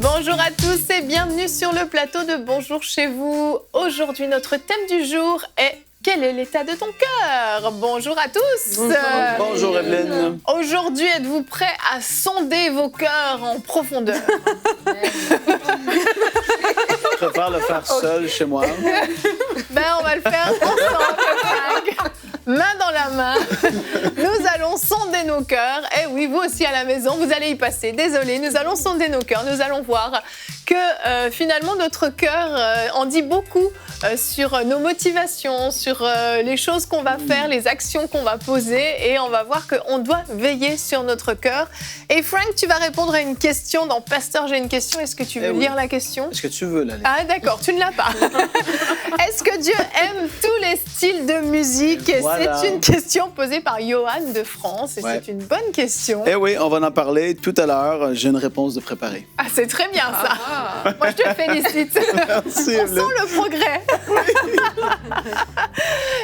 Bonjour à tous et bienvenue sur le plateau de Bonjour chez vous. Aujourd'hui, notre thème du jour est « Quel est l'état de ton cœur ?» Bonjour à tous. Bonjour Evelyne. Aujourd'hui, êtes-vous prêts à sonder vos cœurs en profondeur? Je préfère le faire seul chez moi. On va le faire ensemble. Main dans la main, nous allons sonder nos cœurs. Et oui, vous aussi à la maison, vous allez y passer. Désolé, nous allons sonder nos cœurs. Nous allons voir que finalement notre cœur en dit beaucoup sur nos motivations, sur les choses qu'on va faire, les actions qu'on va poser. Et on va voir qu'on doit veiller sur notre cœur. Et Frank, tu vas répondre à une question dans Pasteur, j'ai une question. Est-ce que tu veux lire la question? Est-ce que tu veux la lire? Ah d'accord, tu ne l'as pas. Est-ce que Dieu aime tous les styles de musique? Voilà. C'est une question posée par Johan de France et c'est une bonne question. Eh oui, on va en parler tout à l'heure. J'ai une réponse de préparer. Ah, c'est très bien ça. Moi, je te félicite. Merci, on sent le progrès.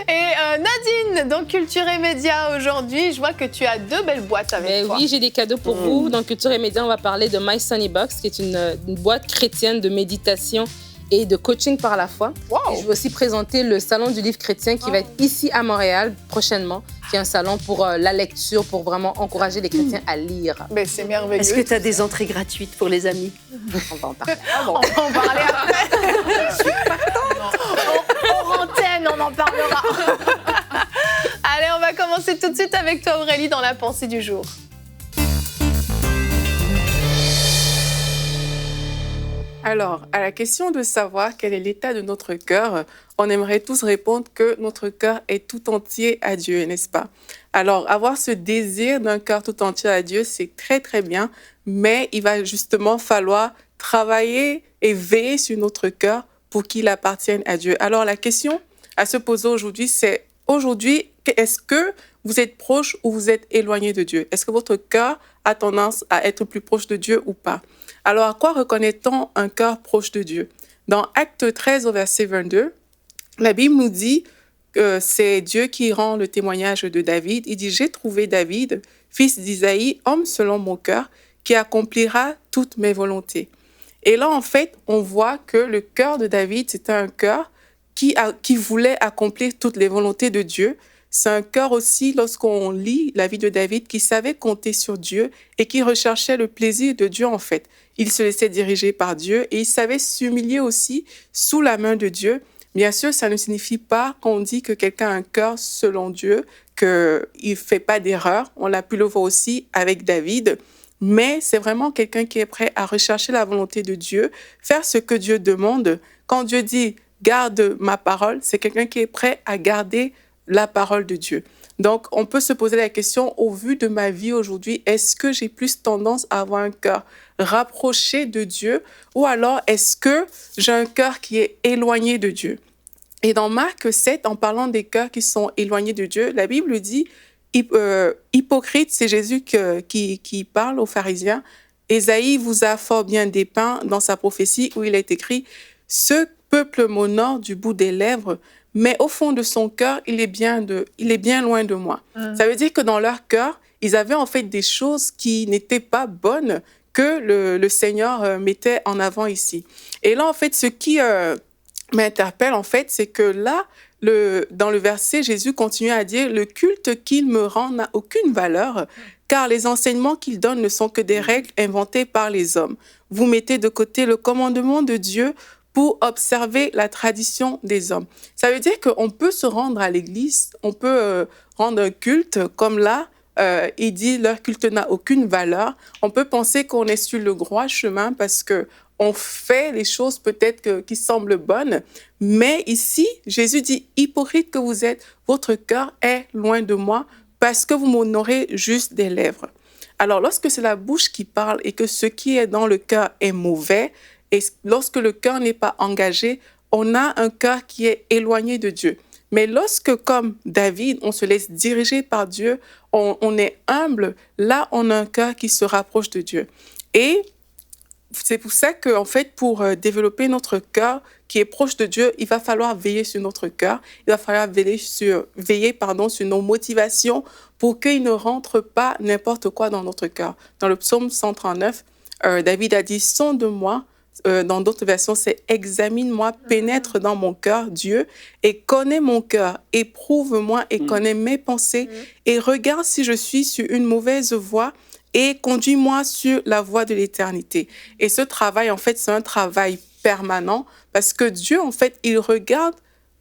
Et Nadine, dans Culture et Médias aujourd'hui, je vois que tu as 2 belles boîtes avec toi. Oui, j'ai des cadeaux pour vous. Dans Culture et Médias, on va parler de My Sunny Box, qui est une boîte chrétienne de méditation et de coaching par la foi. Wow. Et je vais aussi présenter le Salon du livre chrétien qui va être ici à Montréal prochainement, qui est un salon pour la lecture, pour vraiment encourager les chrétiens à lire. Mais c'est merveilleux. Est-ce que tu as des entrées gratuites pour les amis? On va en parler. On va en parler après. Je suis hors antenne, on en parlera. Allez, on va commencer tout de suite avec toi Aurélie dans la pensée du jour. Alors, à la question de savoir quel est l'état de notre cœur, on aimerait tous répondre que notre cœur est tout entier à Dieu, n'est-ce pas? Alors, avoir ce désir d'un cœur tout entier à Dieu, c'est très, très bien, mais il va justement falloir travailler et veiller sur notre cœur pour qu'il appartienne à Dieu. Alors, la question à se poser aujourd'hui, c'est est-ce que vous êtes proche ou vous êtes éloigné de Dieu? Est-ce que votre cœur a tendance à être plus proche de Dieu ou pas? Alors, à quoi reconnaît-on un cœur proche de Dieu? Dans Actes 13, au verset 22, la Bible nous dit que c'est Dieu qui rend le témoignage de David. Il dit « J'ai trouvé David, fils d'Isaïe, homme selon mon cœur, qui accomplira toutes mes volontés. » Et là, en fait, on voit que le cœur de David, c'était un cœur qui voulait accomplir toutes les volontés de Dieu. C'est un cœur aussi, lorsqu'on lit la vie de David, qui savait compter sur Dieu et qui recherchait le plaisir de Dieu, en fait. Il se laissait diriger par Dieu et il savait s'humilier aussi sous la main de Dieu. Bien sûr, ça ne signifie pas qu'on dit que quelqu'un a un cœur selon Dieu, qu'il ne fait pas d'erreur. On l'a pu le voir aussi avec David. Mais c'est vraiment quelqu'un qui est prêt à rechercher la volonté de Dieu, faire ce que Dieu demande. Quand Dieu dit « garde ma parole », c'est quelqu'un qui est prêt à garder la parole de Dieu. Donc, on peut se poser la question, au vu de ma vie aujourd'hui, est-ce que j'ai plus tendance à avoir un cœur rapproché de Dieu ou alors est-ce que j'ai un cœur qui est éloigné de Dieu? Et dans Marc 7, en parlant des cœurs qui sont éloignés de Dieu, la Bible dit, hypocrite, c'est Jésus qui parle aux pharisiens. Ésaïe vous a fort bien dépeint dans sa prophétie où il est écrit « Ce peuple m'honore du bout des lèvres, mais au fond de son cœur, il est bien loin de moi. » Ça veut dire que dans leur cœur, ils avaient en fait des choses qui n'étaient pas bonnes que le Seigneur mettait en avant ici. Et là, en fait, ce qui m'interpelle, en fait, c'est que là, dans le verset, Jésus continue à dire « Le culte qu'il me rend n'a aucune valeur, car les enseignements qu'il donne ne sont que des règles inventées par les hommes. Vous mettez de côté le commandement de Dieu pour observer la tradition des hommes. » Ça veut dire qu'on peut se rendre à l'église, on peut rendre un culte, comme là, il dit leur culte n'a aucune valeur. On peut penser qu'on est sur le droit chemin parce qu'on fait les choses peut-être qui semblent bonnes, mais ici, Jésus dit « Hypocrite que vous êtes, votre cœur est loin de moi parce que vous m'honorez juste des lèvres. » Alors, lorsque c'est la bouche qui parle et que ce qui est dans le cœur est mauvais, et lorsque le cœur n'est pas engagé, on a un cœur qui est éloigné de Dieu. Mais lorsque, comme David, on se laisse diriger par Dieu, on est humble, là, on a un cœur qui se rapproche de Dieu. Et c'est pour ça que, en fait, pour développer notre cœur qui est proche de Dieu, il va falloir veiller sur notre cœur. Il va falloir veiller sur nos motivations pour qu'il ne rentre pas n'importe quoi dans notre cœur. Dans le psaume 139, David a dit « Sonde-moi ». Dans d'autres versions, c'est « Examine-moi, pénètre dans mon cœur, Dieu, et connais mon cœur, éprouve-moi et connais mes pensées, et regarde si je suis sur une mauvaise voie, et conduis-moi sur la voie de l'éternité. » Et ce travail, en fait, c'est un travail permanent parce que Dieu, en fait, il regarde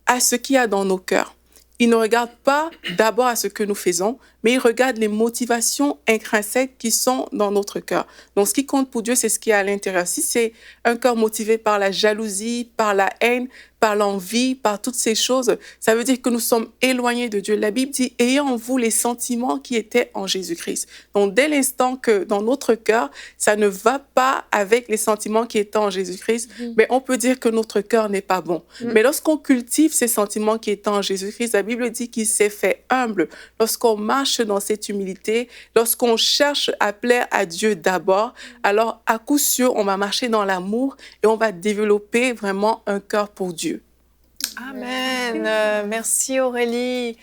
à ce qu'il y a dans nos cœurs. Il ne regarde pas d'abord à ce que nous faisons, mais il regarde les motivations intrinsèques qui sont dans notre cœur. Donc, ce qui compte pour Dieu, c'est ce qui est à l'intérieur. Si c'est un cœur motivé par la jalousie, par la haine, par l'envie, par toutes ces choses, ça veut dire que nous sommes éloignés de Dieu. La Bible dit « Ayez en vous les sentiments qui étaient en Jésus-Christ ». Donc, dès l'instant que dans notre cœur, ça ne va pas avec les sentiments qui étaient en Jésus-Christ, mais on peut dire que notre cœur n'est pas bon. Mais lorsqu'on cultive ces sentiments qui étaient en Jésus-Christ, la Bible dit qu'il s'est fait humble. Lorsqu'on marche dans cette humilité, lorsqu'on cherche à plaire à Dieu d'abord, alors à coup sûr, on va marcher dans l'amour et on va développer vraiment un cœur pour Dieu. Amen. Merci Aurélie.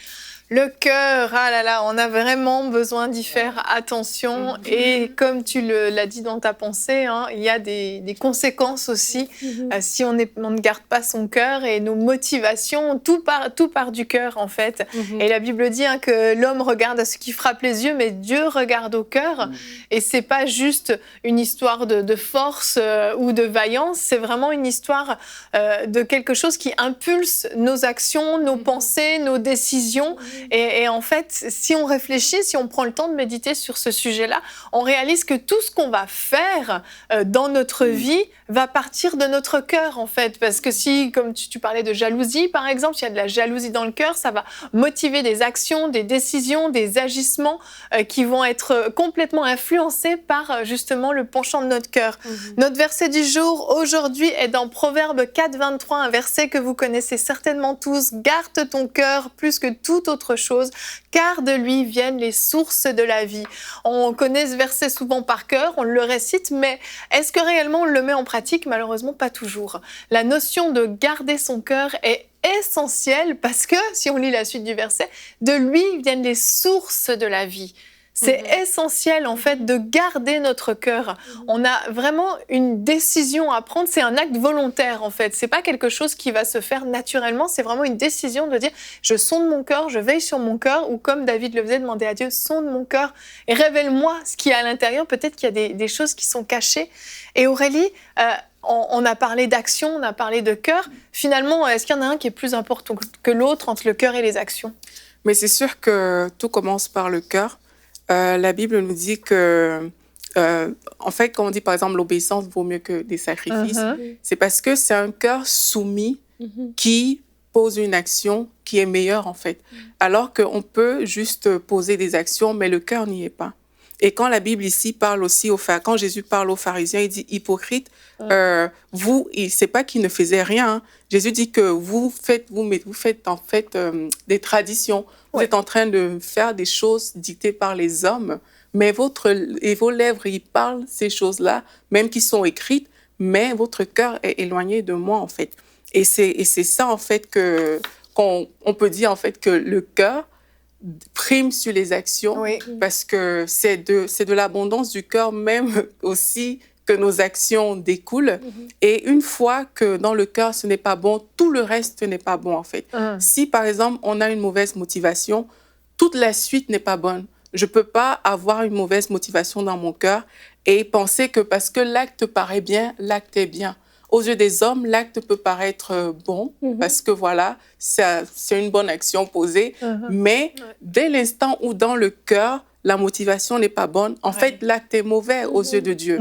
Le cœur, ah là là, on a vraiment besoin d'y faire attention. Et comme tu l'as dit dans ta pensée, hein, il y a des conséquences aussi si on ne garde pas son cœur et nos motivations. Tout part du cœur, en fait. Et la Bible dit hein, que l'homme regarde à ce qui frappe les yeux, mais Dieu regarde au cœur. Et c'est pas juste une histoire de force ou de vaillance, c'est vraiment une histoire de quelque chose qui impulse nos actions, nos pensées, nos décisions. Et en fait, si on réfléchit, si on prend le temps de méditer sur ce sujet-là, on réalise que tout ce qu'on va faire dans notre vie va partir de notre cœur, en fait. Parce que si, comme tu parlais de jalousie, par exemple, s'il y a de la jalousie dans le cœur, ça va motiver des actions, des décisions, des agissements qui vont être complètement influencés par justement le penchant de notre cœur. Notre verset du jour, aujourd'hui, est dans Proverbe 4, 23, un verset que vous connaissez certainement tous. « Garde ton cœur plus que toute autre chose, car de lui viennent les sources de la vie. » On connaît ce verset souvent par cœur, on le récite, mais est-ce que réellement on le met en pratique? Malheureusement, pas toujours. La notion de garder son cœur est essentielle parce que, si on lit la suite du verset, de lui viennent les sources de la vie. C'est essentiel, en fait, de garder notre cœur. On a vraiment une décision à prendre. C'est un acte volontaire, en fait. C'est pas quelque chose qui va se faire naturellement. C'est vraiment une décision de dire « je sonde mon cœur, je veille sur mon cœur » ou comme David le faisait, demander à Dieu « sonde mon cœur et révèle-moi ce qu'il y a à l'intérieur. » Peut-être qu'il y a des choses qui sont cachées. Et Aurélie, on a parlé d'action, on a parlé de cœur. Finalement, est-ce qu'il y en a un qui est plus important que l'autre entre le cœur et les actions? Mais c'est sûr que tout commence par le cœur. La Bible nous dit que, en fait, quand on dit par exemple l'obéissance vaut mieux que des sacrifices, c'est parce que c'est un cœur soumis qui pose une action qui est meilleure en fait. Alors qu'on peut juste poser des actions, mais le cœur n'y est pas. Et quand la Bible ici parle aussi quand Jésus parle aux pharisiens, il dit hypocrite, c'est pas qu'ils ne faisaient rien. Hein. Jésus dit que vous faites en fait des traditions. Vous êtes en train de faire des choses dictées par les hommes, mais vos lèvres, ils parlent ces choses-là, même qui sont écrites, mais votre cœur est éloigné de moi en fait. Et c'est ça en fait qu'on peut dire en fait que le cœur prime sur les actions, parce que c'est de l'abondance du cœur même aussi que nos actions découlent. Et une fois que dans le cœur, ce n'est pas bon, tout le reste n'est pas bon, en fait. Si, par exemple, on a une mauvaise motivation, toute la suite n'est pas bonne. Je ne peux pas avoir une mauvaise motivation dans mon cœur et penser que parce que l'acte paraît bien, l'acte est bien. Aux yeux des hommes, l'acte peut paraître bon parce que voilà, c'est une bonne action posée. Mais dès l'instant où dans le cœur, la motivation n'est pas bonne, en fait, l'acte est mauvais aux yeux de Dieu.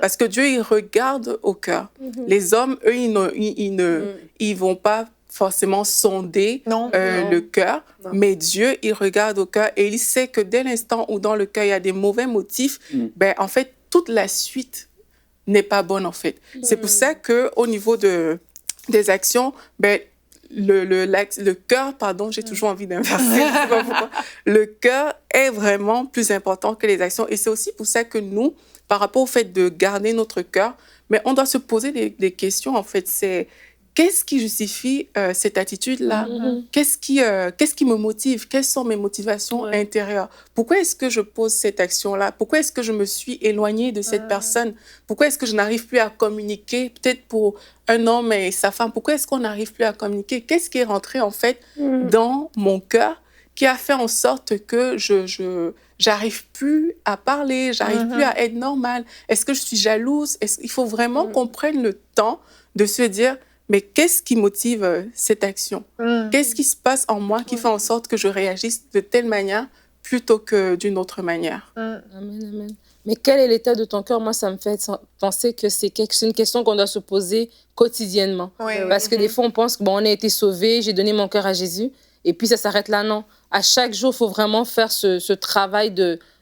Parce que Dieu, il regarde au cœur. Les hommes, eux, ils vont pas forcément sonder Non. le cœur, Non. mais Dieu, il regarde au cœur et il sait que dès l'instant où dans le cœur, il y a des mauvais motifs, ben, en fait, toute la suite n'est pas bonne, en fait. C'est pour ça qu'au niveau des actions, ben, le cœur, pardon, j'ai toujours envie d'inverser, je sais pas pourquoi. Le cœur est vraiment plus important que les actions. Et c'est aussi pour ça que nous, par rapport au fait de garder notre cœur, mais on doit se poser des questions, en fait. C'est qu'est-ce qui justifie cette attitude-là? Qu'est-ce qui me motive? Quelles sont mes motivations intérieures? Pourquoi est-ce que je pose cette action-là? Pourquoi est-ce que je me suis éloignée de cette personne? Pourquoi est-ce que je n'arrive plus à communiquer? Peut-être pour un homme et sa femme, pourquoi est-ce qu'on n'arrive plus à communiquer? Qu'est-ce qui est rentré, en fait, dans mon cœur qui a fait en sorte que j'arrive plus à parler, j'arrive plus à être normale? Est-ce que je suis jalouse? Il faut vraiment qu'on prenne le temps de se dire, mais qu'est-ce qui motive cette action? Qu'est-ce qui se passe en moi qui fait en sorte que je réagisse de telle manière plutôt que d'une autre manière? Amen, amen. Mais quel est l'état de ton cœur? Moi, ça me fait penser que c'est une question qu'on doit se poser quotidiennement. Parce que des fois, on pense que bon, on a été sauvé, j'ai donné mon cœur à Jésus, et puis ça s'arrête là. Non. À chaque jour, il faut vraiment faire ce travail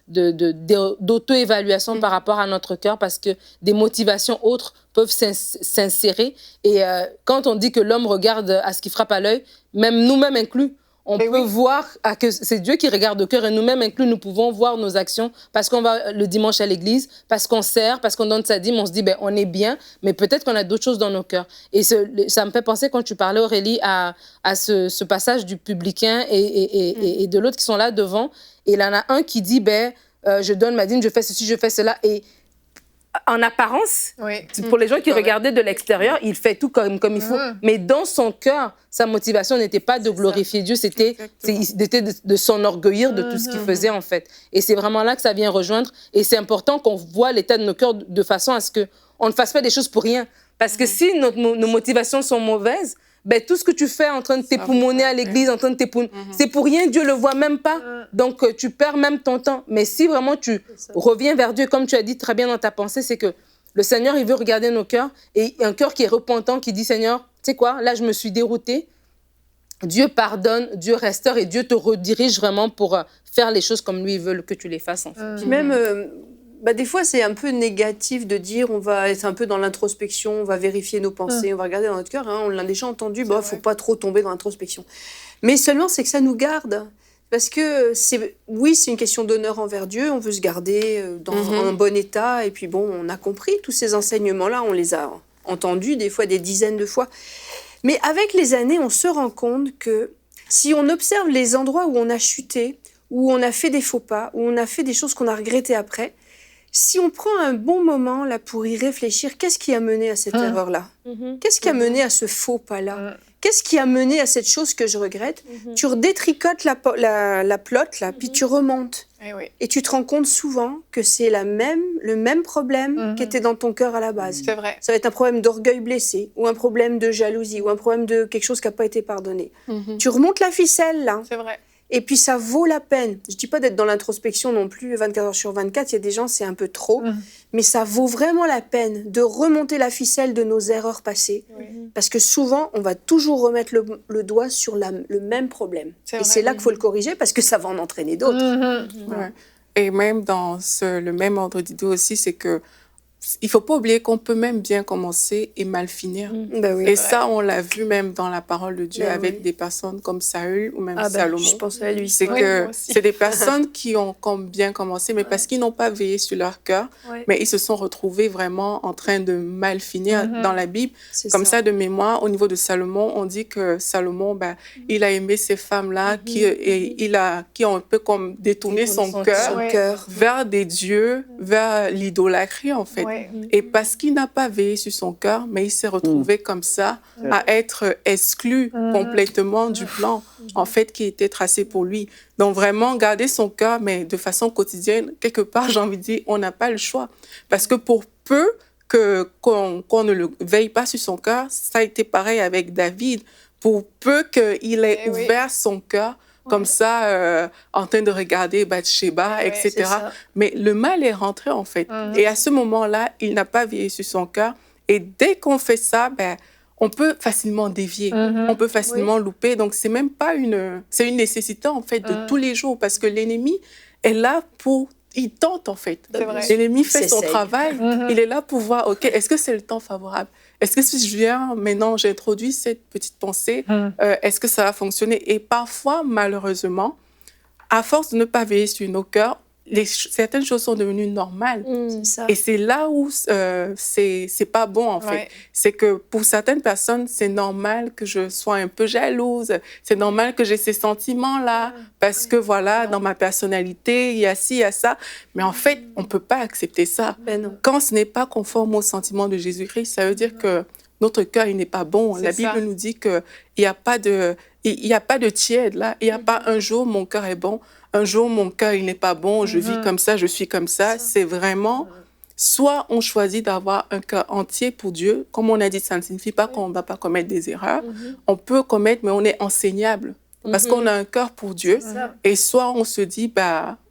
d'auto-évaluation par rapport à notre cœur, parce que des motivations autres peuvent s'insérer. Et quand on dit que l'homme regarde à ce qui frappe à l'œil, même nous-mêmes inclus, on peut voir que c'est Dieu qui regarde au cœur, et nous-mêmes inclus, nous pouvons voir nos actions parce qu'on va le dimanche à l'église, parce qu'on sert, parce qu'on donne sa dîme, on se dit, ben, on est bien, mais peut-être qu'on a d'autres choses dans nos cœurs. Et ça me fait penser, quand tu parlais, Aurélie, à ce passage du publicain et de l'autre qui sont là devant. Et il y en a un qui dit, ben, je donne ma dîme, je fais ceci, je fais cela. Et en apparence, pour les gens qui regardaient de l'extérieur, il fait tout comme il faut. Mais dans son cœur, sa motivation n'était pas de glorifier Dieu, c'était de s'enorgueillir de tout ce qu'il faisait, en fait. Et c'est vraiment là que ça vient rejoindre. Et c'est important qu'on voit l'état de nos cœurs de façon à ce qu'on ne fasse pas des choses pour rien. Parce que si nos motivations sont mauvaises, ben, tout ce que tu fais en train de t'époumoner à l'église, en train de c'est pour rien, Dieu le voit même pas. Donc, tu perds même ton temps. Mais si vraiment tu reviens vers Dieu, comme tu as dit très bien dans ta pensée, c'est que le Seigneur, il veut regarder nos cœurs, et un cœur qui est repentant, qui dit, Seigneur, tu sais quoi, là, je me suis déroutée. Dieu pardonne, Dieu restaure, et Dieu te redirige vraiment pour faire les choses comme lui, il veut que tu les fasses, en fait. Puis même, des fois, c'est un peu négatif de dire on va être un peu dans l'introspection, on va vérifier nos pensées, on va regarder dans notre cœur. On l'a déjà entendu, il ne faut pas trop tomber dans l'introspection. Mais seulement, c'est que ça nous garde. Parce que, c'est une question d'honneur envers Dieu, on veut se garder dans un bon état. Et puis bon, on a compris tous ces enseignements-là, on les a entendus des fois des dizaines de fois. Mais avec les années, on se rend compte que si on observe les endroits où on a chuté, où on a fait des faux pas, où on a fait des choses qu'on a regrettées après, si on prend un bon moment là pour y réfléchir, qu'est-ce qui a mené à cette erreur-là? Qu'est-ce qui a mené à ce faux pas-là? Qu'est-ce qui a mené à cette chose que je regrette? Tu redétricotes la plotte, là, puis tu remontes. Et tu te rends compte souvent que c'est le même problème qui était dans ton cœur à la base. C'est vrai. Ça va être un problème d'orgueil blessé, ou un problème de jalousie, ou un problème de quelque chose qui n'a pas été pardonné. Tu remontes la ficelle, là. C'est vrai. Et puis ça vaut la peine. Je ne dis pas d'être dans l'introspection non plus 24 heures sur 24, il y a des gens, c'est un peu trop. Mais ça vaut vraiment la peine de remonter la ficelle de nos erreurs passées. Parce que souvent, on va toujours remettre le doigt sur le même problème. Et c'est là qu'il faut le corriger, parce que ça va en entraîner d'autres. Et même dans le même ordre d'idée aussi, c'est que il ne faut pas oublier qu'on peut même bien commencer et mal finir. Et ça, on l'a vu même dans la parole de Dieu avec des personnes comme Saül ou même Salomon. Je pense à lui. C'est que c'est des personnes qui ont bien commencé, mais parce qu'ils n'ont pas veillé sur leur cœur, mais ils se sont retrouvés vraiment en train de mal finir dans la Bible. Comme ça, de mémoire, au niveau de Salomon, on dit que Salomon, il a aimé ces femmes-là qui ont un peu comme détourné son cœur vers des dieux, vers l'idolâtrie, en fait. Et parce qu'il n'a pas veillé sur son cœur, mais il s'est retrouvé comme ça, à être exclu complètement du plan, en fait, qui était tracé pour lui. Donc, vraiment, garder son cœur, mais de façon quotidienne, quelque part, j'ai envie de dire, on n'a pas le choix. Parce que pour peu qu'on ne le veille pas sur son cœur, ça a été pareil avec David. Pour peu qu'il ait ouvert son cœur, comme ça, en train de regarder Bathsheba, etc. Mais le mal est rentré, en fait. Et à ce moment-là, il n'a pas veillé sur son cœur. Et dès qu'on fait ça, on peut facilement dévier, on peut facilement louper. Donc, c'est même pas c'est une nécessité, en fait, de tous les jours, parce que l'ennemi est là il tente, en fait. L'ennemi fait son travail. Il est là pour voir, OK, est-ce que c'est le temps favorable? Est-ce que si je viens, maintenant, j'introduis cette petite pensée, est-ce que ça va fonctionner? Et parfois, malheureusement, à force de ne pas veiller sur nos cœurs, certaines choses sont devenues normales. C'est ça. Et c'est là où c'est pas bon, en fait. C'est que pour certaines personnes, c'est normal que je sois un peu jalouse. C'est normal que j'ai ces sentiments-là. Parce que, voilà, dans ma personnalité, il y a ci, il y a ça. Mais en fait, on peut pas accepter ça. Ben non. Quand ce n'est pas conforme au sentiment de Jésus-Christ, ça veut dire que notre cœur, il n'est pas bon. La Bible nous dit qu'il n'y a pas de tiède, là. Il n'y a pas un jour, mon cœur est bon. Un jour, mon cœur, il n'est pas bon, je vis comme ça, je suis comme ça. C'est vraiment, soit on choisit d'avoir un cœur entier pour Dieu. Comme on a dit, ça ne signifie pas qu'on ne va pas commettre des erreurs. On peut commettre, mais on est enseignable. Parce qu'on a un cœur pour Dieu. Et soit on se dit,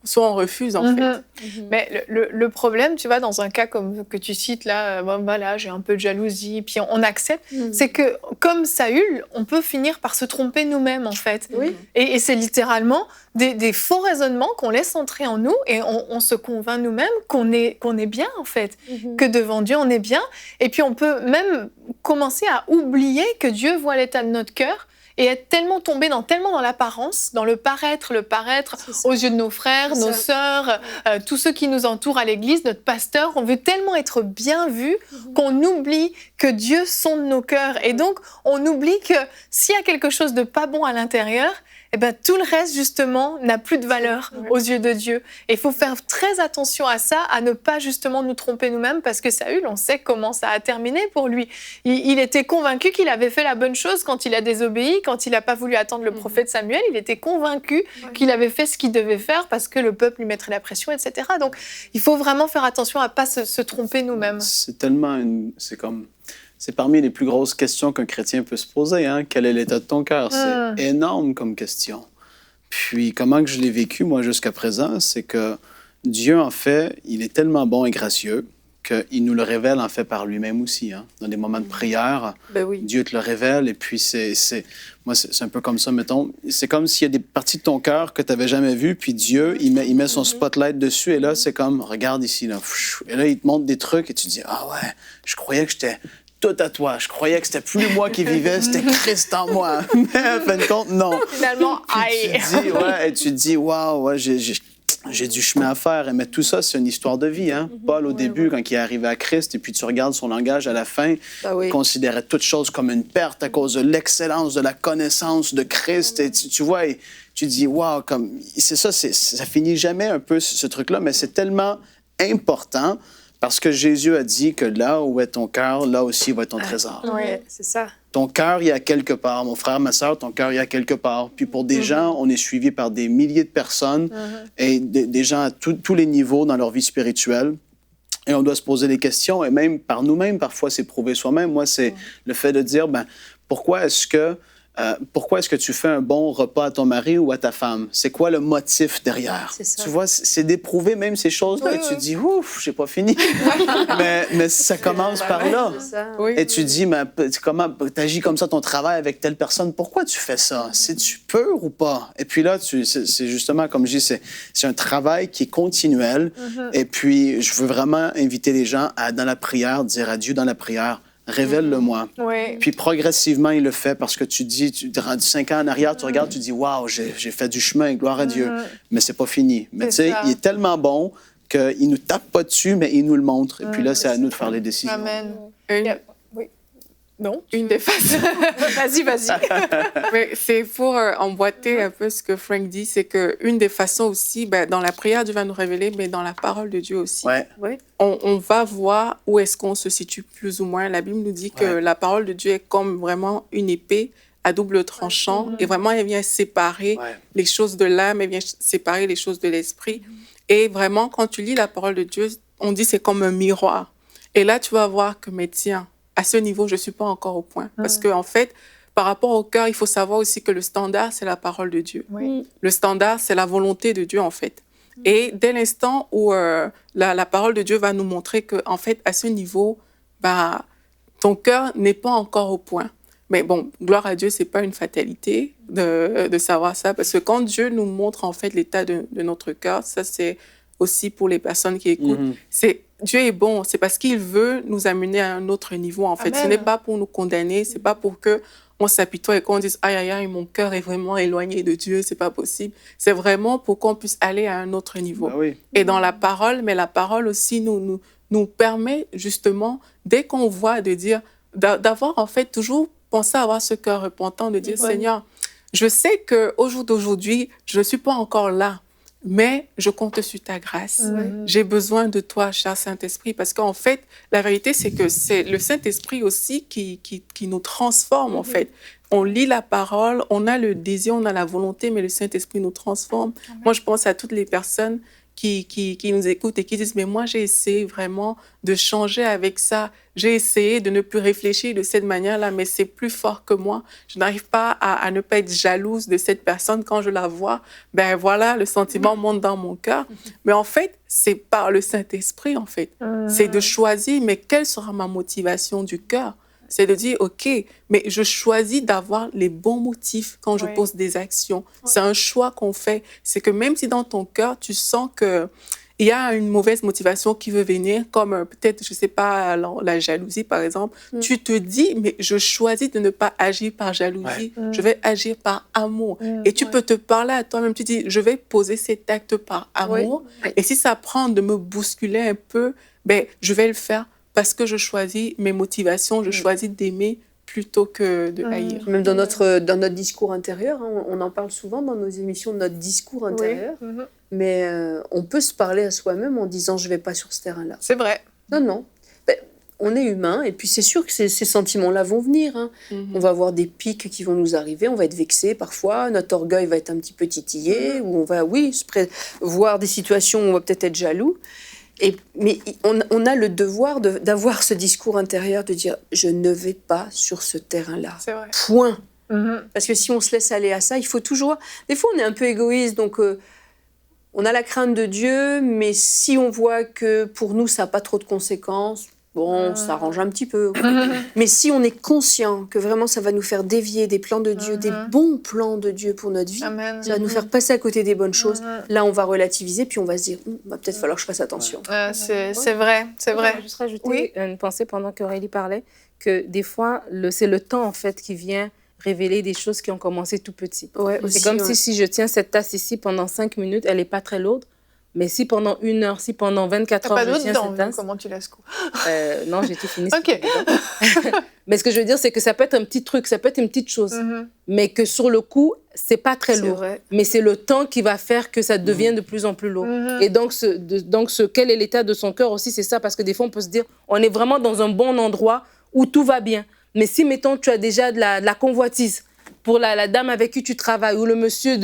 soit on refuse, en fait. Mais le problème, tu vois, dans un cas comme que tu cites là, voilà, j'ai un peu de jalousie, puis on accepte, c'est que comme Saül, on peut finir par se tromper nous-mêmes, en fait. Et c'est littéralement des faux raisonnements qu'on laisse entrer en nous et on se convainc nous-mêmes qu'on est bien, en fait, que devant Dieu, on est bien. Et puis on peut même commencer à oublier que Dieu voit l'état de notre cœur et être tellement dans l'apparence, dans le paraître aux yeux de nos frères, nos sœurs, tous ceux qui nous entourent à l'église, notre pasteur. On veut tellement être bien vu qu'on oublie que Dieu sonde nos cœurs. Et donc, on oublie que s'il y a quelque chose de pas bon à l'intérieur, eh ben, tout le reste, justement, n'a plus de valeur aux yeux de Dieu. Et il faut faire très attention à ça, à ne pas justement nous tromper nous-mêmes, parce que Saül, on sait comment ça a terminé pour lui. Il était convaincu qu'il avait fait la bonne chose quand il a désobéi, quand il n'a pas voulu attendre le prophète Samuel. Il était convaincu qu'il avait fait ce qu'il devait faire parce que le peuple lui mettrait la pression, etc. Donc, il faut vraiment faire attention à ne pas se tromper nous-mêmes. C'est parmi les plus grosses questions qu'un chrétien peut se poser. Hein? Quel est l'état de ton cœur? C'est énorme comme question. Puis, comment que je l'ai vécu, moi, jusqu'à présent, c'est que Dieu, en fait, il est tellement bon et gracieux qu'il nous le révèle, en fait, par lui-même aussi. Hein? Dans des moments de prière, Dieu te le révèle. Et puis, c'est un peu comme ça, mettons. C'est comme s'il y a des parties de ton cœur que tu n'avais jamais vues, puis Dieu, il met son spotlight dessus. Et là, c'est comme, regarde ici, là. Et là, il te montre des trucs et tu te dis, ah ouais, je croyais que j'étais tout à toi. Je croyais que c'était plus moi qui vivais, c'était Christ en moi. Mais en fin de compte, non. Finalement, aïe. Tu te dis, waouh, j'ai du chemin à faire. Mais tout ça, c'est une histoire de vie. Hein? Paul, au début, quand il est arrivé à Christ, et puis tu regardes son langage à la fin, il considérait toute chose comme une perte à cause de l'excellence, de la connaissance de Christ. Et tu vois, et tu te dis, waouh, c'est ça, ça finit jamais un peu ce truc-là, mais c'est tellement important. Parce que Jésus a dit que là où est ton cœur, là aussi va être ton trésor. Oui, c'est ça. Ton cœur, il y a quelque part. Mon frère, ma sœur, ton cœur, il y a quelque part. Puis pour des gens, on est suivi par des milliers de personnes et des gens à tous les niveaux dans leur vie spirituelle. Et on doit se poser des questions. Et même par nous-mêmes, parfois, c'est prouver soi-même. Moi, c'est le fait de dire, pourquoi est-ce que tu fais un bon repas à ton mari ou à ta femme? C'est quoi le motif derrière? Tu vois, c'est d'éprouver même ces choses-là. Et tu te dis, ouf, j'ai pas fini. mais ça commence par là. Et tu te dis, comment t'agis comme ça ton travail avec telle personne? Pourquoi tu fais ça? C'est-tu pur ou pas? Et puis là, c'est justement, comme je dis, c'est un travail qui est continuel. Et puis, je veux vraiment inviter les gens à, dans la prière, dire à Dieu dans la prière, révèle-le-moi. Puis progressivement, il le fait parce que tu dis, tu es rendu 5 ans en arrière, tu regardes, tu dis, waouh, j'ai fait du chemin, gloire à Dieu. Mais c'est pas fini. Mais tu sais, il est tellement bon qu'il nous tape pas dessus, mais il nous le montre. Et puis là, c'est à nous de faire les décisions. Amen. Non? Une des façons. Vas-y. Mais c'est pour emboîter un peu ce que Frank dit, c'est qu'une des façons aussi, dans la prière, Dieu va nous révéler, mais dans la parole de Dieu aussi. On va voir où est-ce qu'on se situe plus ou moins. La Bible nous dit que la parole de Dieu est comme vraiment une épée à double tranchant et vraiment, elle vient séparer les choses de l'âme, elle vient séparer les choses de l'esprit. Et vraiment, quand tu lis la parole de Dieu, on dit c'est comme un miroir. Et là, tu vas voir que, mais tiens, à ce niveau, je ne suis pas encore au point. Parce qu'en fait, par rapport au cœur, il faut savoir aussi que le standard, c'est la parole de Dieu. Le standard, c'est la volonté de Dieu, en fait. Et dès l'instant où la parole de Dieu va nous montrer qu'en fait, à ce niveau, ton cœur n'est pas encore au point. Mais bon, gloire à Dieu, c'est pas une fatalité de savoir ça, parce que quand Dieu nous montre en fait l'état de notre cœur, ça c'est aussi pour les personnes qui écoutent. Dieu est bon, c'est parce qu'il veut nous amener à un autre niveau en fait. Amen. Ce n'est pas pour nous condamner, c'est pas pour que on s'apitoie et qu'on dise aïe aïe aïe, mon cœur est vraiment éloigné de Dieu, c'est pas possible. C'est vraiment pour qu'on puisse aller à un autre niveau. Ah oui. Et dans la parole, mais la parole aussi nous permet justement, dès qu'on voit, de dire, d'avoir en fait toujours pensé à avoir ce cœur repentant, de dire Seigneur, je sais qu'au jour d'aujourd'hui, je ne suis pas encore là, mais je compte sur ta grâce. J'ai besoin de toi, cher Saint-Esprit, parce qu'en fait, la vérité, c'est que c'est le Saint-Esprit aussi qui nous transforme, en fait. On lit la parole, on a le désir, on a la volonté, mais le Saint-Esprit nous transforme. Moi, je pense à toutes les personnes qui nous écoutent et qui disent « Mais moi, j'ai essayé vraiment de changer avec ça. J'ai essayé de ne plus réfléchir de cette manière-là, mais c'est plus fort que moi. Je n'arrive pas à ne pas être jalouse de cette personne quand je la vois. Ben voilà, le sentiment monte dans mon cœur. Mais en fait, c'est par le Saint-Esprit, en fait. C'est de choisir, mais quelle sera ma motivation du cœur? C'est de dire, OK, mais je choisis d'avoir les bons motifs quand je pose des actions. C'est un choix qu'on fait. C'est que même si dans ton cœur, tu sens qu'il y a une mauvaise motivation qui veut venir, comme peut-être, je ne sais pas, la jalousie, par exemple, tu te dis, mais je choisis de ne pas agir par jalousie. Je vais agir par amour. Et tu peux te parler à toi-même. Tu dis, je vais poser cet acte par amour. Et si ça prend de me bousculer un peu, ben, je vais le faire. Parce que je choisis mes motivations, je choisis d'aimer plutôt que de haïr. Même dans notre discours intérieur, hein, on en parle souvent dans nos émissions de notre discours intérieur, mais on peut se parler à soi-même en disant « je ne vais pas sur ce terrain-là ». C'est vrai. Non. Ben, on est humain et puis c'est sûr que ces sentiments-là vont venir. Hein. On va avoir des pics qui vont nous arriver, on va être vexé parfois, notre orgueil va être un petit peu titillé, ou on va, voir des situations où on va peut-être être jaloux. Mais on a le devoir d'avoir ce discours intérieur, de dire « je ne vais pas sur ce terrain-là ». Point. Parce que si on se laisse aller à ça, il faut toujours... Des fois, on est un peu égoïste, donc on a la crainte de Dieu, mais si on voit que pour nous, ça n'a pas trop de conséquences, bon, ça arrange un petit peu. Mais si on est conscient que vraiment ça va nous faire dévier des plans de Dieu, des bons plans de Dieu pour notre vie, ça va nous faire passer à côté des bonnes choses, là on va relativiser, puis on va se dire, va peut-être falloir que je fasse attention. C'est vrai, c'est vrai. Je vais juste rajouter une pensée pendant qu'Aurélie parlait, que des fois, c'est le temps en fait qui vient révéler des choses qui ont commencé tout petit. C'est comme si je tiens cette tasse ici pendant 5 minutes, elle n'est pas très lourde, mais si pendant 1 heure, si pendant 24 heures, je tiens cette tasse... Comment tu laisses coup Non, j'ai tout fini. OK. Mais ce que je veux dire, c'est que ça peut être un petit truc, ça peut être une petite chose, mais que sur le coup, c'est pas très lourd. Vrai. Mais c'est le temps qui va faire que ça devient de plus en plus lourd. Et donc, quel est l'état de son cœur aussi, c'est ça, parce que des fois, on peut se dire, on est vraiment dans un bon endroit où tout va bien. Mais si, mettons, tu as déjà de la convoitise, pour la dame avec qui tu travailles ou le monsieur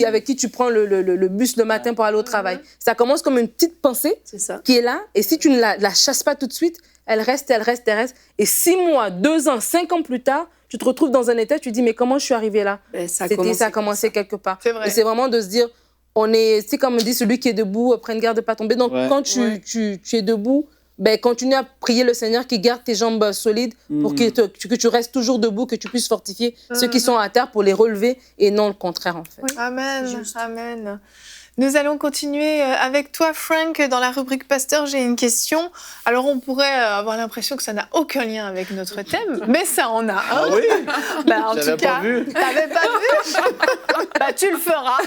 avec qui tu prends le bus le matin pour aller au travail. Ça commence comme une petite pensée qui est là, et si tu ne la chasses pas tout de suite, elle reste. Et 6 mois, 2 ans, 5 ans plus tard, tu te retrouves dans un état, tu te dis, mais comment je suis arrivée là? Ça a commencé quelque part. C'est vrai. Et c'est vraiment de se dire, c'est comme on dit, celui qui est debout, prenne garde de ne pas tomber. Donc, quand tu es debout, continue à prier le Seigneur qui garde tes jambes solides pour que tu restes toujours debout, que tu puisses fortifier ceux qui sont à terre pour les relever et non le contraire en fait. Amen. Amen. Nous allons continuer avec toi, Frank, dans la rubrique Pasteur. J'ai une question. Alors, on pourrait avoir l'impression que ça n'a aucun lien avec notre thème, mais ça en a un. Ah oui? En tout cas, t'avais pas vu? Tu le feras.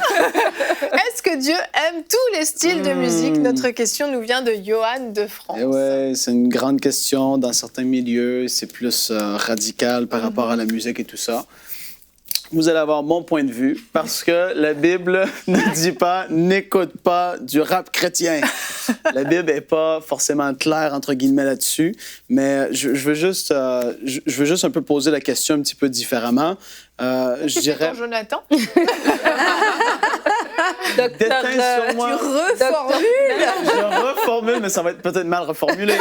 Est-ce que Dieu aime tous les styles de musique? Notre question nous vient de Johan de France. C'est une grande question. Dans certains milieux, c'est plus radical par rapport à la musique et tout ça. Vous allez avoir mon point de vue parce que la Bible ne dit pas « n'écoute pas du rap chrétien ». La Bible n'est pas forcément claire, entre guillemets, là-dessus, mais je veux juste un peu poser la question un petit peu différemment. Je dirais... Jonathan. Docteur, sur moi. Tu reformules. Je reformule, mais ça va être peut-être mal reformulé.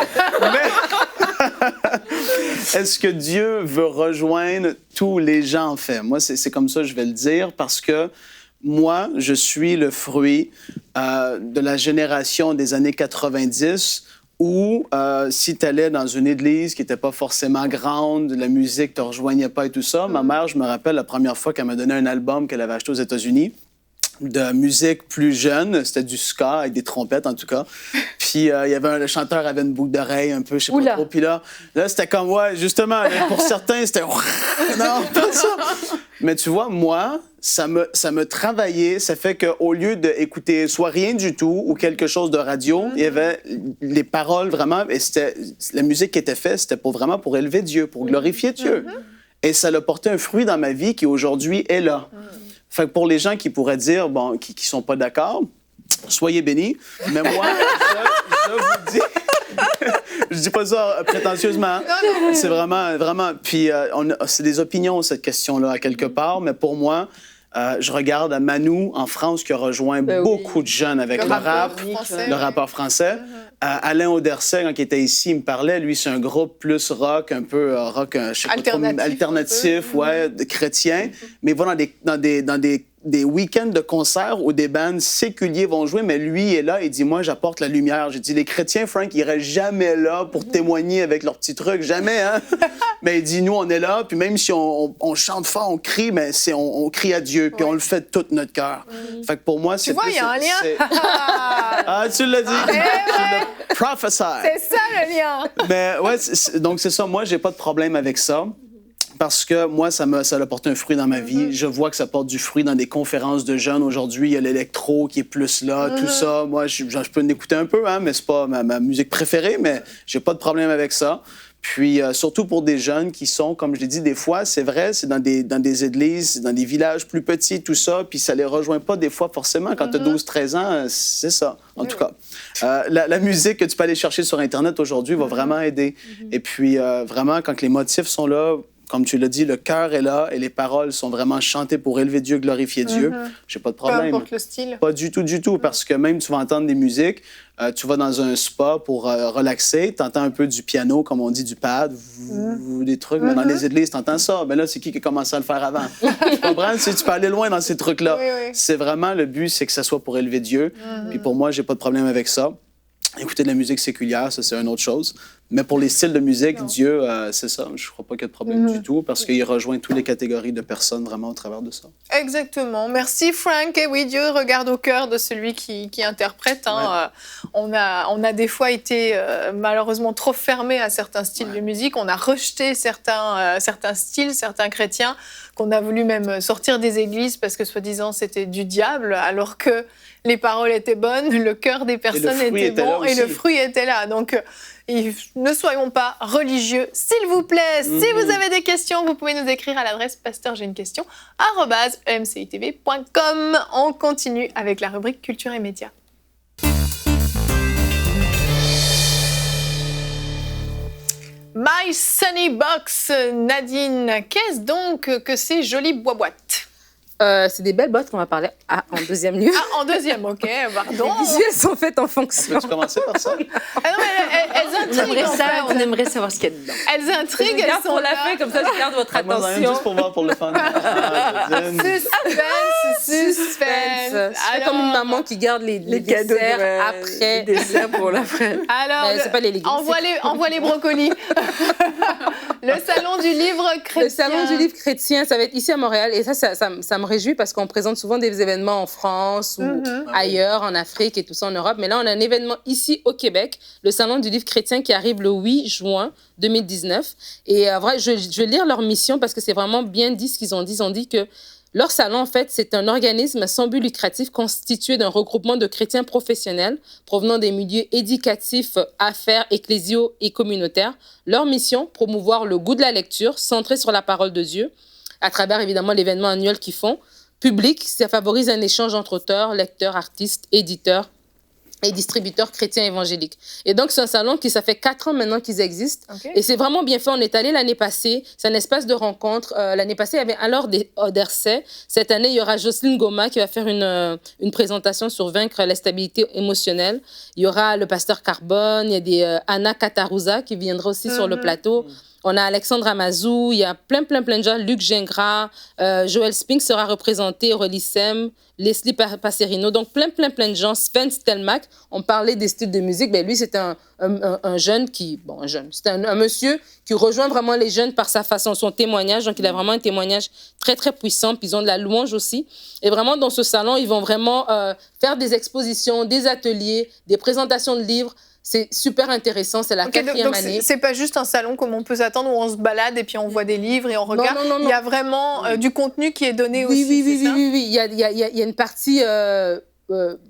Est-ce que Dieu veut rejoindre tous les gens, en fait? Moi, c'est comme ça que je vais le dire, parce que moi, je suis le fruit de la génération des années 90 Ou si tu allais dans une église qui n'était pas forcément grande, la musique ne te rejoignait pas et tout ça, ma mère, je me rappelle la première fois qu'elle m'a donné un album qu'elle avait acheté aux États-Unis de musique plus jeune, c'était du ska avec des trompettes en tout cas. Puis il y avait le chanteur avait une boucle d'oreille un peu, je sais pas trop. Puis là c'était comme ouais, justement, pour certains c'était non, pas ça. Mais tu vois, moi, ça me travaillait, ça fait qu'au lieu d'écouter soit rien du tout ou quelque chose de radio, il y avait les paroles vraiment et c'était la musique qui était faite, c'était vraiment pour élever Dieu, pour glorifier Dieu. Et ça a porté un fruit dans ma vie qui aujourd'hui est là. Fait que pour les gens qui pourraient dire, bon, qui sont pas d'accord, soyez bénis. Mais moi, je vous dis, je dis pas ça prétentieusement. C'est vraiment. Puis c'est des opinions cette question-là à quelque part. Mais pour moi, je regarde à Manu en France qui a rejoint beaucoup de jeunes avec le rap, le rappeur français. Alain Auderset, quand il était ici, il me parlait. Lui, c'est un groupe plus rock, un peu rock, je sais pas trop, alternatif, ouais, chrétien. Mais il va dans des week-ends de concerts où des bands séculiers vont jouer, mais lui est là et dit, moi, j'apporte la lumière. J'ai dit, les chrétiens, Frank, ils iraient jamais là pour témoigner avec leurs petits trucs, jamais, hein? Mais il dit, nous, on est là, puis même si on chante fort, on crie, mais on crie à Dieu, puis on le fait de tout notre cœur. Fait que pour moi, c'est... Tu vois, il y a un lien. Ah, tu l'as dit. Je le prophesy. C'est ça, le lien. Mais ouais, donc c'est ça. Moi, j'ai pas de problème avec ça. Parce que moi, ça a porté un fruit dans ma vie. Je vois que ça porte du fruit dans des conférences de jeunes. Aujourd'hui, il y a l'électro qui est plus là, tout ça. Moi, je peux en écouter un peu, hein, mais c'est pas ma musique préférée, mais j'ai pas de problème avec ça. Puis, surtout pour des jeunes qui sont, comme je l'ai dit, des fois, c'est vrai, c'est dans des églises, dans des villages plus petits, tout ça, puis ça les rejoint pas des fois forcément. Quand tu as 12-13 ans, c'est ça, en tout cas. La musique que tu peux aller chercher sur Internet aujourd'hui va vraiment aider. Et puis, vraiment, quand les motifs sont là, comme tu l'as dit, le cœur est là et les paroles sont vraiment chantées pour élever Dieu, glorifier Dieu. J'ai pas de problème. Peu importe le style. Pas du tout, parce que même tu vas entendre des musiques, tu vas dans un spa pour relaxer, tu entends un peu du piano, comme on dit, du pad, des trucs, mais dans les églises, tu entends ça. Mais là, c'est qui a commencé à le faire avant? Tu comprends? Tu peux aller loin dans ces trucs-là. Oui. C'est vraiment le but, c'est que ça soit pour élever Dieu. Puis pour moi, j'ai pas de problème avec ça. Écouter de la musique séculière, ça, c'est une autre chose. Mais pour les styles de musique, Dieu, c'est ça. Je crois pas qu'il y a de problème du tout parce qu'il rejoint toutes les catégories de personnes vraiment au travers de ça. Exactement. Merci, Frank. Et oui, Dieu regarde au cœur de celui qui interprète. Hein. On a des fois été malheureusement trop fermés à certains styles de musique. On a rejeté certains styles, certains chrétiens qu'on a voulu même sortir des églises parce que, soi-disant, c'était du diable, alors que les paroles étaient bonnes, le cœur des personnes était bon et le fruit était là. Donc, ne soyons pas religieux, s'il vous plaît. Si vous avez des questions, vous pouvez nous écrire à l'adresse pasteur-j'ai-une-question @emcitv.com. On continue avec la rubrique Culture et Médias. My Sunny Box, Nadine, qu'est-ce donc que ces jolies boîtes? C'est des belles bottes qu'on va parler en deuxième lieu. Ah, en deuxième, ok, pardon. Les visuels sont faits en fonction. Peux-tu commencer par ça? Ah non, mais elles intriguent. On aimerait savoir ce qu'il y a dedans. Elles intriguent, elles sont pour là. la fin, comme ça je garde votre Moi, j'en ai attention. juste pour voir pour le fun. Suspense. C'est comme une maman qui garde les cadeaux desserts après. Les desserts pour la fête. Alors, Mais c'est pas les légumes. envoie les brocolis. Le salon du livre chrétien. Le salon du livre chrétien, ça va être ici à Montréal. Et ça me réjouit parce qu'on présente souvent des événements en France ou ailleurs, en Afrique et tout ça, en Europe. Mais là, on a un événement ici au Québec, le salon du livre chrétien qui arrive le 8 juin 2019. Et vrai, je vais lire leur mission parce que c'est vraiment bien dit ce qu'ils ont dit. Ils ont dit que leur salon, en fait, c'est un organisme sans but lucratif constitué d'un regroupement de chrétiens professionnels provenant des milieux éducatifs, affaires, ecclésiaux et communautaires. Leur mission, promouvoir le goût de la lecture, centré sur la parole de Dieu, à travers, évidemment, l'événement annuel qu'ils font. Public, ça favorise un échange entre auteurs, lecteurs, artistes, éditeurs et distributeurs chrétiens évangéliques. Et donc, c'est un salon ça fait 4 ans maintenant qu'ils existent. Okay. Et c'est vraiment bien fait. On est allé l'année passée. C'est un espace de rencontre. L'année passée, il y avait alors des Auderset. Cette année, il y aura Jocelyne Goma qui va faire une présentation sur vaincre la stabilité émotionnelle. Il y aura le pasteur Carbone. Il y a des Anna Katarouza qui viendra aussi sur le plateau. On a Alexandre Amazou, il y a plein de gens. Luc Gingras, Joël Spink sera représenté, Aurélie Sem, Leslie Passerino. Donc, plein de gens. Sven Stelmach, on parlait des styles de musique. Ben, lui, c'est un jeune qui... Bon, un jeune. C'est un monsieur qui rejoint vraiment les jeunes par sa façon, son témoignage. Donc, il a vraiment un témoignage très puissant. Puis, ils ont de la louange aussi. Et vraiment, dans ce salon, ils vont vraiment faire des expositions, des ateliers, des présentations de livres. C'est super intéressant, c'est la quatrième année. C'est pas juste un salon comme on peut s'attendre où on se balade et puis on voit des livres et on regarde. Non. Il y a vraiment du contenu qui est donné aussi. Oui. Il y a une partie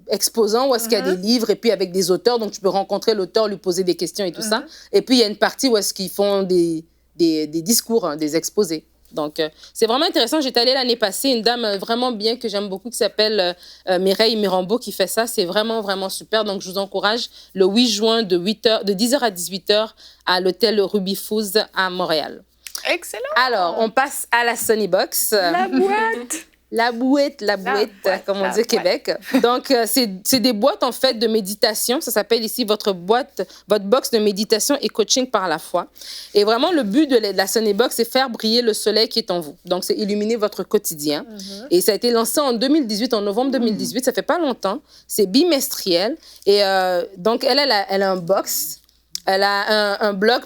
exposant où est-ce qu'il y a des livres et puis avec des auteurs, donc tu peux rencontrer l'auteur, lui poser des questions et tout ça. Et puis il y a une partie où est-ce qu'ils font des discours, des exposés. Donc, c'est vraiment intéressant. J'étais allée l'année passée, une dame vraiment bien que j'aime beaucoup qui s'appelle Mireille Mirambeau qui fait ça. C'est vraiment super. Donc, je vous encourage le 8 juin de 10h à 18h à l'hôtel Ruby Foods à Montréal. Excellent. Alors, on passe à la Sony Box. La boîte. La bouette, comme on dit au Québec. Donc, c'est des boîtes, en fait, de méditation. Ça s'appelle ici votre box de méditation et coaching par la foi. Et vraiment, le but de la Sony Box, c'est faire briller le soleil qui est en vous. Donc, c'est illuminer votre quotidien. Et ça a été lancé en 2018, en novembre 2018. Ça fait pas longtemps. C'est bimestriel. Et donc, elle a un box. Elle a un blog,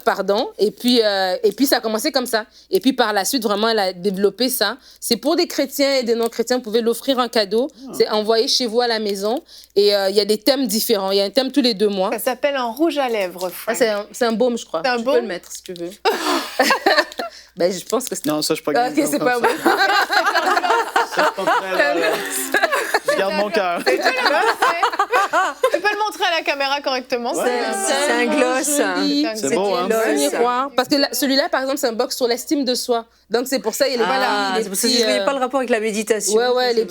et puis ça a commencé comme ça. Et puis par la suite, vraiment, elle a développé ça. C'est pour des chrétiens et des non-chrétiens. Vous pouvez l'offrir en cadeau. C'est envoyé chez vous à la maison. Et il y a des thèmes différents. Il y a un thème tous les 2 mois. Ça s'appelle un rouge à lèvres, Frank. C'est un baume, je crois. Tu peux le mettre si tu veux. Ben, je pense que c'est... Non, ça, je suis pas OK, c'est pas bon. Je garde mon cœur. Tu peux le montrer à la caméra correctement. C'est un gloss. C'est beau, hein? Un miroir. Parce que celui-là, par exemple, c'est un box sur l'estime de soi. Donc, c'est pour ça, il est c'est pour ça que je ne voyais pas le rapport avec la méditation. Les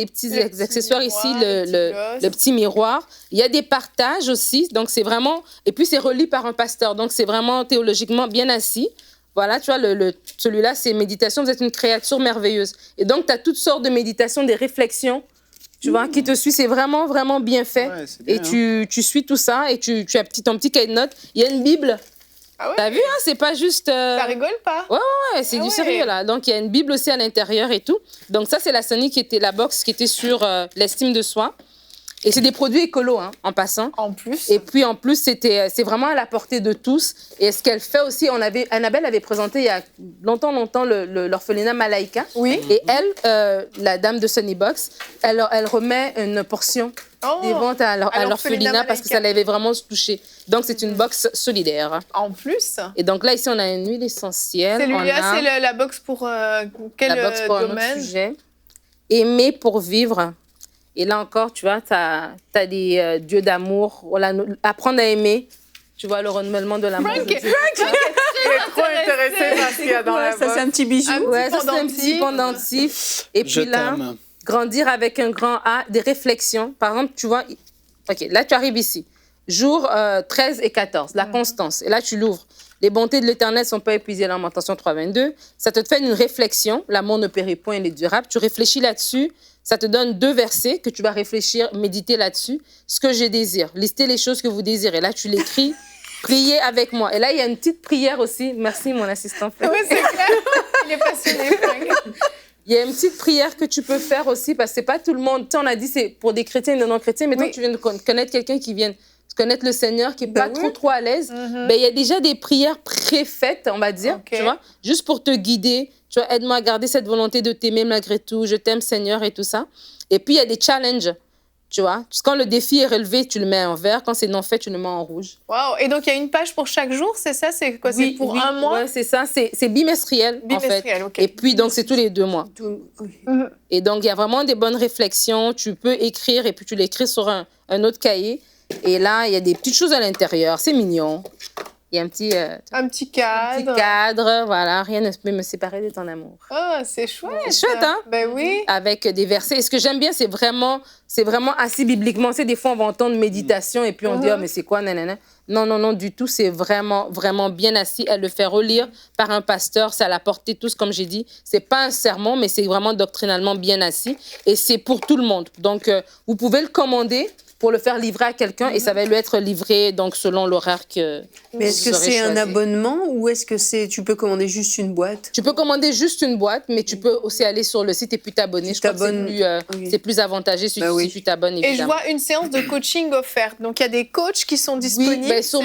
petits accessoires ici, le petit miroir. Il y a des partages aussi. Donc, c'est vraiment... Et puis, c'est relié par un pasteur. Donc, c'est vraiment théologiquement bien assis. Voilà, tu vois, celui-là, c'est méditation. Vous êtes une créature merveilleuse. Et donc, tu as toutes sortes de méditations, des réflexions, tu vois, qui te suivent. C'est vraiment bien fait. Ouais, c'est bien, et tu suis tout ça et tu as ton petit cahier de notes. Il y a une Bible. Ah ouais? T'as vu, hein? C'est pas juste... Ça rigole pas? Ouais, c'est du sérieux, là. Donc, il y a une Bible aussi à l'intérieur et tout. Donc, ça, c'est la box qui était sur l'estime de soi. Et c'est des produits écolos, hein, en passant. En plus. Et puis, en plus, c'est vraiment à la portée de tous. Et ce qu'elle fait aussi, Annabelle avait présenté il y a longtemps l'orphelinat Malaïka. Oui. Et elle, la dame de Sony Box, elle remet une portion des ventes à l'orphelinat parce que ça l'avait vraiment touché. Donc, c'est une box solidaire. En plus. Et donc là, ici, on a une huile essentielle. Celui-là, c'est la box pour quel la box pour domaine? un autre sujet. Aimer pour vivre. Et là encore, tu vois, tu as des dieux d'amour. Voilà, apprendre à aimer. Tu vois, le renouvellement de l'amour. Il est trop intéressé par ce qu'il y a dans la box. Ça, c'est un petit bijou. Ça, c'est un petit pendentif. Et puis là, grandir avec un grand A, des réflexions. Par exemple, tu vois, OK, là, tu arrives ici. Jour 13 et 14, la constance. Et là, tu l'ouvres. Les bontés de l'Éternel ne sont pas épuisées, Lamentation 3.22. Ça te fait une réflexion. L'amour ne périt point, il est durable. Tu réfléchis là-dessus. Ça te donne 2 versets que tu vas réfléchir, méditer là-dessus. Ce que je désire. Listez les choses que vous désirez. Là, tu l'écris. Priez avec moi. Et là, il y a une petite prière aussi. Merci, mon assistant. Oui, c'est clair. Il est passionné, Frank. Il y a une petite prière que tu peux faire aussi, parce que c'est pas tout le monde. Tu sais, on a dit c'est pour des chrétiens et des non-chrétiens, mais toi, tu viens de connaître quelqu'un qui vient connaître le Seigneur, qui n'est pas trop à l'aise. Ben, il y a déjà des prières préfaites, on va dire, tu vois, juste pour te guider. Tu vois, aide-moi à garder cette volonté de t'aimer malgré tout. Je t'aime, Seigneur, et tout ça. Et puis, il y a des challenges, tu vois. Quand le défi est relevé, tu le mets en vert. Quand c'est non fait, tu le mets en rouge. Waouh! Et donc, il y a une page pour chaque jour, c'est ça? C'est quoi? C'est pour un mois? Oui, c'est ça. C'est bimestriel, en fait. Okay. Et puis, donc, c'est tous les 2 mois. Et donc, il y a vraiment des bonnes réflexions. Tu peux écrire, et puis tu l'écris sur un autre cahier. Et là, il y a des petites choses à l'intérieur. C'est mignon. Il y a un petit cadre. Un petit cadre, voilà. Rien ne peut me séparer de ton amour. Oh, c'est chouette. C'est chouette, hein? Ben oui. Avec des versets. Et ce que j'aime bien, c'est vraiment assis bibliquement. Tu sais, des fois, on va entendre méditation et puis on dit, oh, mais c'est quoi, nanana. Non, du tout. C'est vraiment bien assis. Elle le fait relire par un pasteur. C'est à la portée de tous, comme j'ai dit. C'est pas un sermon, mais c'est vraiment doctrinalement bien assis. Et c'est pour tout le monde. Donc, vous pouvez le commander. pour le faire livrer à quelqu'un et ça va lui être livré donc selon l'horaire que Mais est-ce que vous aurez c'est un choisi. abonnement ou est-ce que tu peux commander juste une boîte? Tu peux commander juste une boîte, mais tu peux aussi aller sur le site et puis t'abonner. Tu Je crois que t'abonnes. c'est plus avantageux si, si tu t'abonnes, Et je évidemment. vois une séance de coaching offerte. Donc, il y a des coachs qui sont disponibles. Oui, ben, sur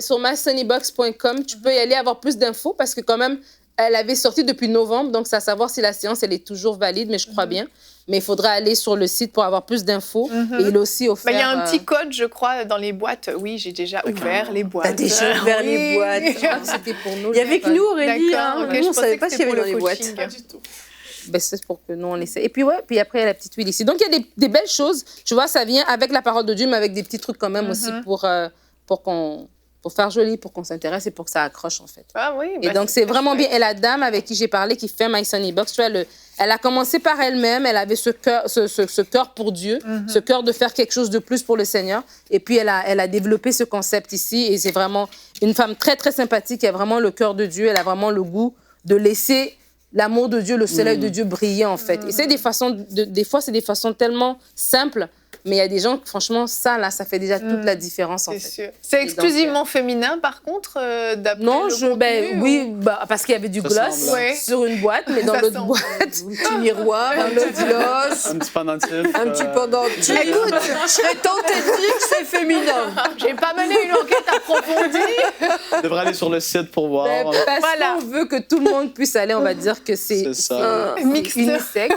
sur mysunnybox.com, tu peux y aller avoir plus d'infos parce que quand même, elle avait sorti depuis novembre, donc c'est à savoir si la séance elle est toujours valide, mais je crois bien. Mais il faudra aller sur le site pour avoir plus d'infos. Et il est aussi offert. Il y a un petit code, je crois, dans les boîtes. Oui, j'ai déjà ouvert les boîtes. T'as déjà ouvert les boîtes. Je crois que c'était pour nous. Il y avait que nous, Aurélie. D'accord, ok, Nous, je on savait pensais pas que ce qu'il y avait c'était dans les pour le boîtes. coaching. Pas du tout. Ben, c'est pour que nous, on essaie. Et puis, puis après, il y a la petite huile ici. Donc, il y a des belles choses. Tu vois, ça vient avec la parole de Dieu, mais avec des petits trucs quand même aussi pour faire joli, pour qu'on s'intéresse et pour que ça accroche, en fait. Ah oui. Et donc, c'est vraiment bien. Et la dame avec qui j'ai parlé, qui fait My Sunny Box, tu vois, elle a commencé par elle-même. Elle avait ce cœur pour Dieu, ce cœur de faire quelque chose de plus pour le Seigneur. Et puis, elle a développé ce concept ici. Et c'est vraiment une femme très, très sympathique. Qui a vraiment le cœur de Dieu. Elle a vraiment le goût de laisser l'amour de Dieu, le soleil de Dieu briller, en fait. Et c'est des fois, c'est des façons tellement simples. Mais il y a des gens, franchement, ça fait déjà toute la différence, en C'est fait. sûr. C'est exclusivement féminin, par contre, d'après Non, le contenu, oui, parce qu'il y avait du Ça gloss semble, hein. sur une boîte, mais dans Ça l'autre semble. boîte, Un petit miroir, un petit gloss, Un petit pendentif. un petit pendentif. Écoute, je serais tentée de dire que c'est féminin. J'ai pas mené une enquête approfondie. On devrait aller sur le site pour voir. parce Voilà. qu'on veut que tout le monde puisse aller, on va dire que C'est ça. c'est Mixte. unisexe.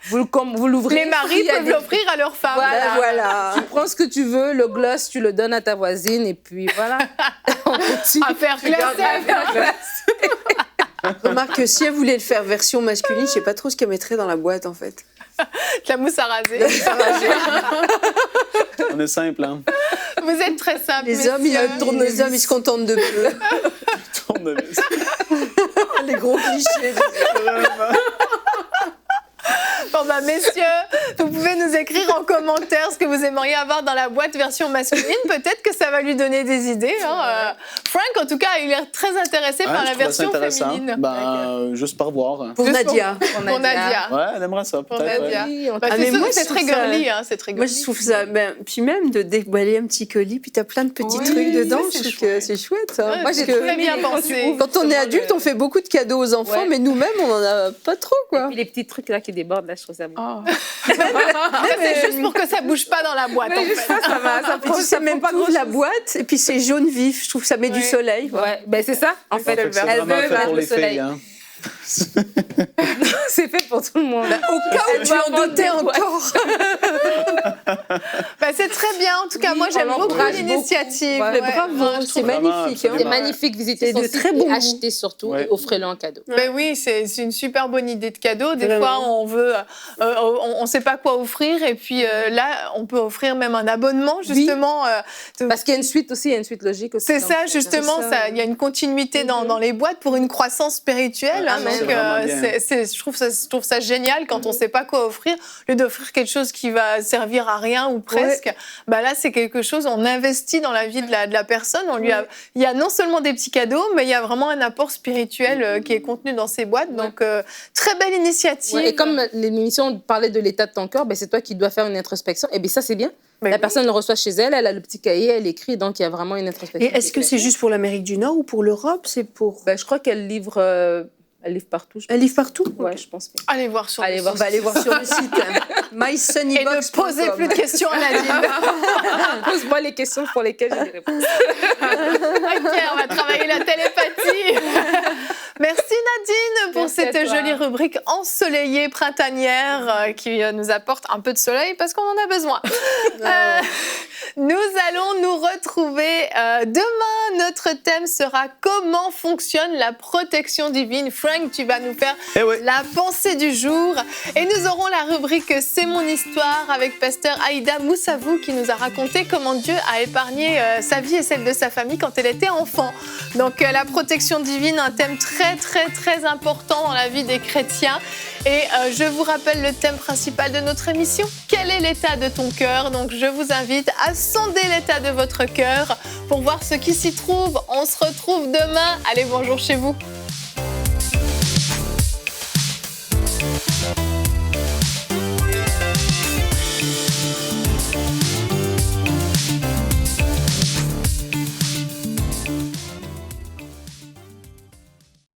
Vous l'ouvrez. Les maris il y a peuvent des- l'offrir à leurs femmes. Voilà. Tu prends ce que tu veux, le gloss, tu le donnes à ta voisine, et puis voilà. On continue. Affaire classée. Remarque que si elle voulait le faire version masculine, je sais pas trop ce qu'elle mettrait dans la boîte, en fait. De la mousse à raser. On est simple, hein. Vous êtes très simple. Les hommes, ils se contentent de peu. Tournevis. Les gros clichés. Bon bah messieurs, vous pouvez nous écrire en commentaire ce que vous aimeriez avoir dans la boîte version masculine. Peut-être que ça va lui donner des idées. Hein. Frank, en tout cas, il a l'air très intéressé par la je trouve ça version intéressant. féminine. Juste par voir. Pour Juste Nadia. Pour Nadia. Ouais, elle aimerait ça, Pour peut-être. Nadia. ouais. Oui, on- Bah, Ah, c'est mais sûr moi, que c'est je très trouve ça- girly. Hein, c'est très Moi, girly. je trouve ça. Puis même de déballer un petit colis, puis t'as plein de petits Oui, trucs dedans. c'est Je trouve chouette. que c'est chouette. Ça. Ouais, Moi, c'est j'ai très bien pensé. Quand on est adulte, on fait beaucoup de cadeaux aux enfants, Ouais. mais nous-mêmes, on en a pas trop, Et quoi. puis les petits trucs là qui débordent, là, je trouve ça beau. En fait, c'est juste pour que ça bouge pas dans la boîte. En fait. Ça va, ça Puis tu sais, même pas la boîte, et puis c'est jaune vif. Je trouve que ça met du soleil. Ouais, ben c'est ça, en fait. Fait que c'est Elle vraiment veut fait vers pour le les soleil. filles, hein. C'est fait pour tout le monde. Au cas où tu en doutais encore. Bah, c'est très bien. En tout cas, Oui, moi, j'aime on beaucoup l'encourage l'initiative. beaucoup. Mais Ouais, bravo, ouais, je c'est trouve- Vraiment, magnifique. hein. C'est absolument. magnifique, visitez C'est son de site très et bons goûts. achetez surtout Ouais. et offrez-le en cadeau. Ben oui, c'est une super bonne idée de cadeau. Des Vraiment. fois, on veut, on sait pas quoi offrir, et puis là, on peut offrir même un abonnement, justement. Parce qu'il y a une suite aussi, il y a une suite logique aussi. C'est donc, ça, justement, c'est ça. il y a une continuité dans les boîtes pour une croissance spirituelle. Hein, Amen. donc, C'est vraiment bien. je trouve ça génial quand on sait pas quoi offrir. Au lieu d'offrir quelque chose qui va servir à rien ou presque, bah là, c'est quelque chose, on investit dans la vie de la personne. Il y a non seulement des petits cadeaux, mais il y a vraiment un apport spirituel qui est contenu dans ces boîtes. Donc, très belle initiative. Ouais, et comme l'émission parlait de l'état de ton cœur, ben c'est toi qui dois faire une introspection. Et bien ça, c'est bien. Ben La oui. personne le reçoit chez elle, elle a le petit cahier, elle écrit, donc il y a vraiment une introspection. Et est-ce que c'est juste pour l'Amérique du Nord ou pour l'Europe? C'est pour. Ben, je crois qu'elle livre partout. Elle livre partout? Ouais, je pense. Allez voir sur Allez le voir. On va aller voir sur le site. Et mysunnybox.com. ne posez plus de questions à Nadine. Pose-moi les questions pour lesquelles j'ai des réponses. Ok, on va travailler la télépathie. Merci Nadine pour Merci à cette toi. jolie rubrique ensoleillée printanière qui nous apporte un peu de soleil parce qu'on en a besoin. Nous allons nous retrouver demain. Notre thème sera comment fonctionne la protection divine. Frank, tu vas nous faire Eh oui. la pensée du jour. Et nous aurons la rubrique C'est mon histoire avec pasteur Aïda Moussavou qui nous a raconté comment Dieu a épargné sa vie et celle de sa famille quand elle était enfant. Donc la protection divine, un thème très très très important dans la vie des chrétiens. Et je vous rappelle le thème principal de notre émission. Quel est l'état de ton cœur? Donc je vous invite à sonder l'état de votre cœur pour voir ce qui s'y trouve. On se retrouve demain. Allez, bonjour chez vous.